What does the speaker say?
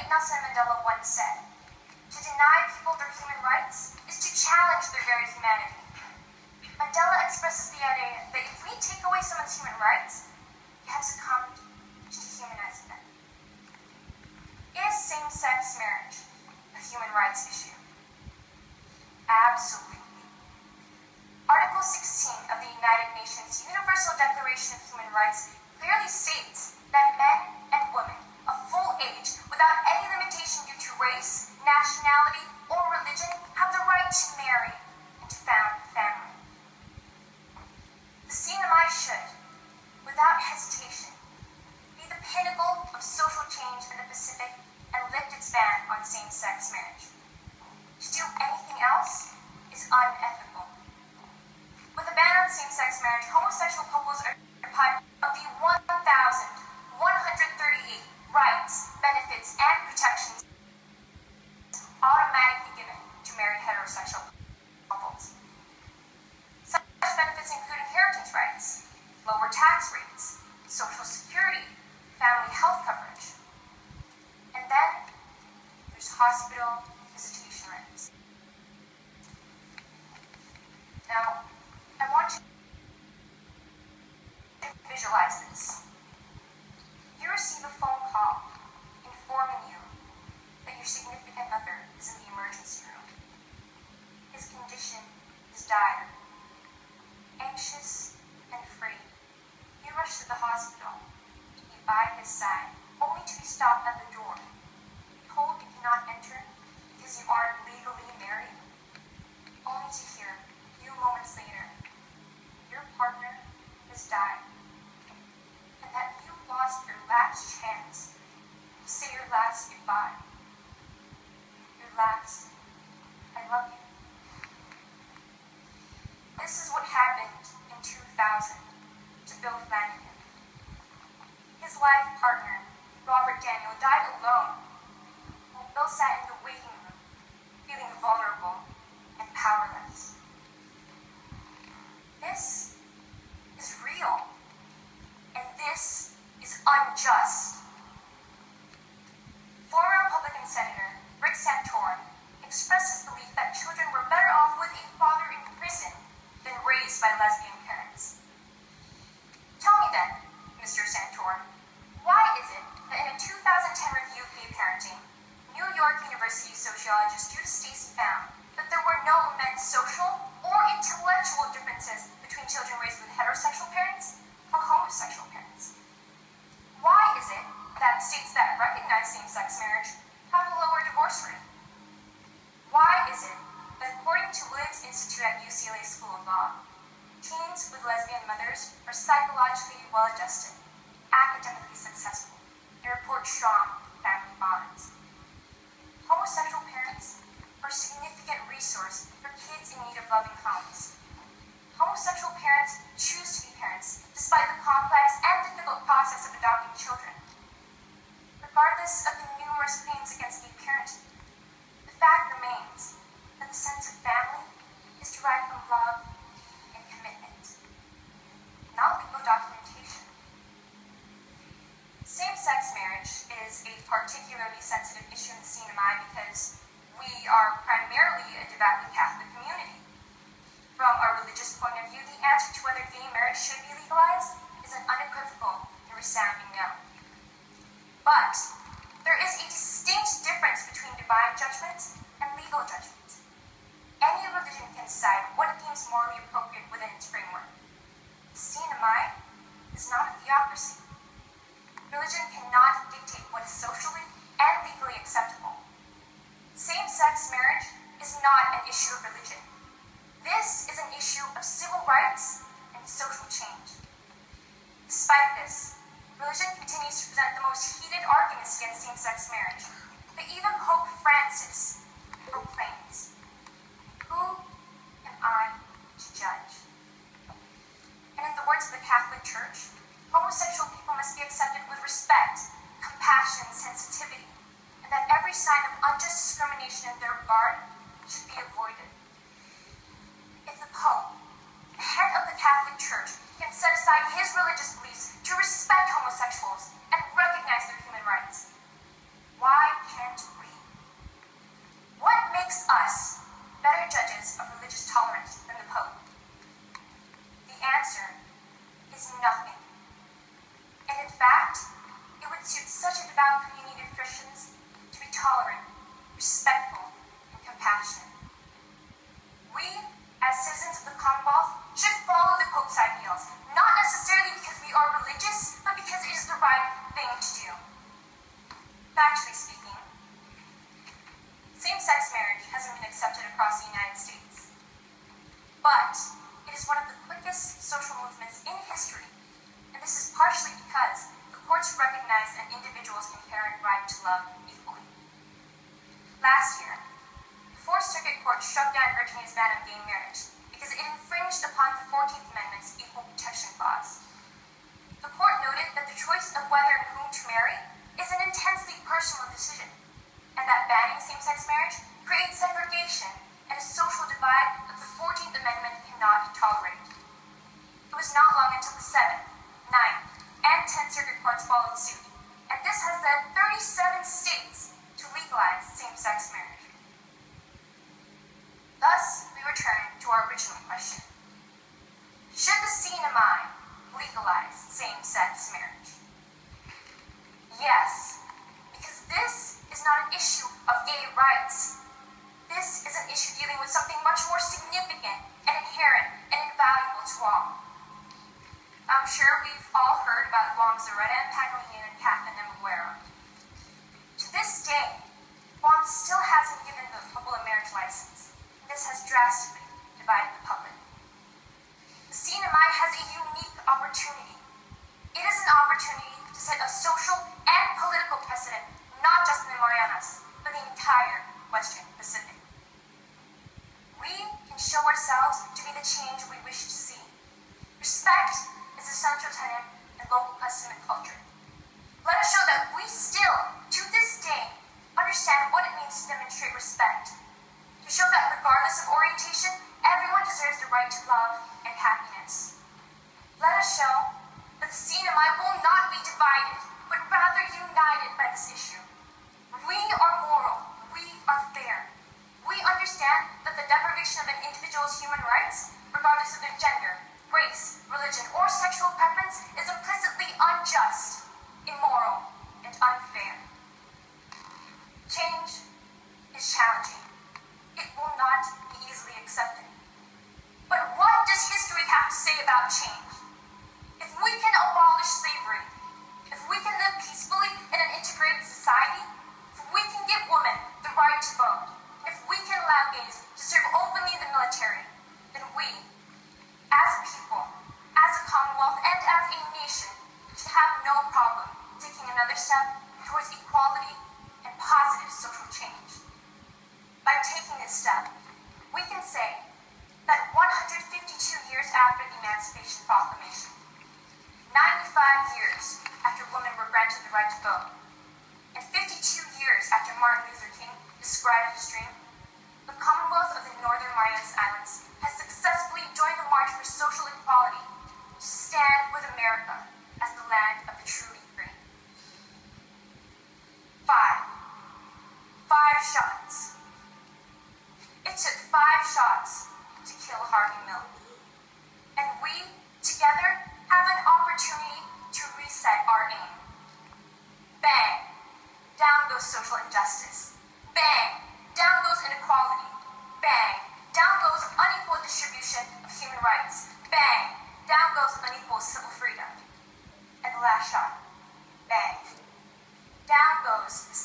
late Nelson Mandela once said, "To deny people their human rights is to challenge their very humanity." Mandela expresses the idea that if we take away someone's human rights, we have succumbed to dehumanizing them. Is same-sex marriage a human rights issue? Absolutely. Article 16 of the United Nations Universal Declaration of Human Rights clearly states that men and women of full age, without any limitation due to race, nationality, or religion, have the right to marry and to found a family. The CNMI should, without hesitation, be the pinnacle of social change in the Pacific and lift its ban on same-sex marriage. To do anything else is unethical. With a ban on same-sex marriage, homosexual couples are deprived of the 1,138 rights, benefits, and protections automatically given to married heterosexual couples. Such benefits include inheritance rights, lower tax rates, social security, family health coverage, and then there's hospital visitation rights. Now, I want you to visualize this. You receive a phone call informing you that your significant other is in the emergency room. His condition is dire. Anxious and afraid, you rush to the hospital to be by his side, only to be stopped at the door, told you cannot enter because you aren't legally married, only to hear a few moments later your partner has died, and that you lost your last chance to say your last goodbye. Your last, "I love you." This is what happened in 2000 to Bill Flanagan. His life partner, Robert Daniel, died alone while Bill sat in the waiting room, feeling vulnerable and powerless. This is real, and this is unjust. Former Republican Senator Rick Santorum expressed his belief that children were better off with a father in prison than raised by lesbian parents. Tell me then, Mr. Santorum, why is it that in a 2010 review of gay parenting, New York University sociologist Judah Stacy found that there were no immense social or intellectual differences between children raised with heterosexual parents or homosexual parents? Why is it that states that recognize same-sex marriage have a lower divorce rate? Why is it that according to Williams Institute at UCLA School of Law, teens with lesbian mothers are psychologically well-adjusted, academically successful, and report strong family bonds? Homosexual parents are a significant resource for kids in need of loving homes. Homosexual parents choose to be parents despite the complex and difficult process of adopting children. Regardless of the numerous claims against gay parenting, the fact remains that the sense of family is derived from love and commitment, not legal documentation. Same-sex marriage is a particularly sensitive issue in the CNMI because we are primarily a devoutly Catholic community. From our religious point of view, the answer to whether gay marriage should be legalized is an unequivocal and resounding no. But there is a distinct difference between divine judgment and legal judgment. Any religion can decide what it deems morally appropriate within its framework. The CNMI is not a theocracy. Religion cannot dictate what is socially and legally acceptable. Same-sex marriage is not an issue of religion. This is an issue of civil rights and social change. Despite this, religion continues to present the most heated arguments against same-sex marriage. But even Pope Francis proclaims, "Who am I to judge?" And in the words of the Catholic Church, homosexual people must be accepted with respect, compassion, and sensitivity, and that every sign of unjust discrimination in their regard should be avoided. If the Pope, the head of the Catholic Church, can set aside his religious beliefs to respect homosexuals and recognize their human rights, why can't such a devout community of Christians to be tolerant, respectful, and compassionate. We, as citizens of the Commonwealth, should follow the Pope's ideals, not necessarily because we are religious, but because it is the right thing to do. Factually speaking, same-sex marriage hasn't been accepted across the United States, but it is one of the quickest social movements in history, and this is partially because the courts recognize an individual's inherent right to love equally. Last year, the Fourth Circuit Court struck down Virginia's ban on gay marriage because it infringed upon the 14th Amendment's Equal Protection Clause. The court noted that the choice of whether and whom to marry is an intensely personal decision, and that banning same-sex marriage creates segregation and a social divide that the 14th Amendment cannot tolerate. It was not long until the 7th, 9th, and 10th Circuit Courts followed suit, and this has led 37 states to legalize same-sex marriage. Thus, we return to our original question. Should the CNMI legalize same-sex marriage? Yes, because this is not an issue of gay rights. This is an issue dealing with something much more significant and inherent and invaluable to all. I'm sure we've all heard about Guam's Loretta and Pangilinan and Catherine Emuguero. To this day, Guam still hasn't given the couple a marriage license. This has drastically divided the public. The CNMI has a unique opportunity. It is an opportunity to set a social and political precedent, not just in the Marianas, but the entire Western Pacific. We can show ourselves to be the change we wish to see. Respect is a central tenet in local custom and culture. Let us show that we still, to this day, understand what it means to demonstrate respect. To show that regardless of orientation, everyone deserves the right to love and happiness. Let us show that the CNMI will not be divided, but rather united by this issue. We are moral. We are fair. We understand that the deprivation of an individual's human rights, regardless of their gender, race, religion, or sexual preference, is implicitly unjust, immoral, and unfair. Change is challenging. It will not be easily accepted. But what does history have to say about change? If we can abolish slavery, if we can live peacefully in an integrated society, if we can give women the right to vote, if we can allow gays to serve openly in the military, then we, as a people, as a Commonwealth, and as a nation, should have no problem taking another step towards equality and positive social change. By taking this step, we can say that 152 years after the Emancipation Proclamation, 95 years after women were granted the right to vote, and 52 years after Martin Luther King described his dream, the Commonwealth of the Northern Marianas Islands has successfully joined the march for social equality to stand with America as the land of the truly free. 5 shots. It took 5 shots to kill Harvey Milk. And we, together, have an opportunity to reset our aim. Bang! Down goes social injustice. Bang! Down goes inequality. Bang! Down goes unequal distribution of human rights. Bang! Down goes unequal civil freedom. And the last shot. Bang! Down goes the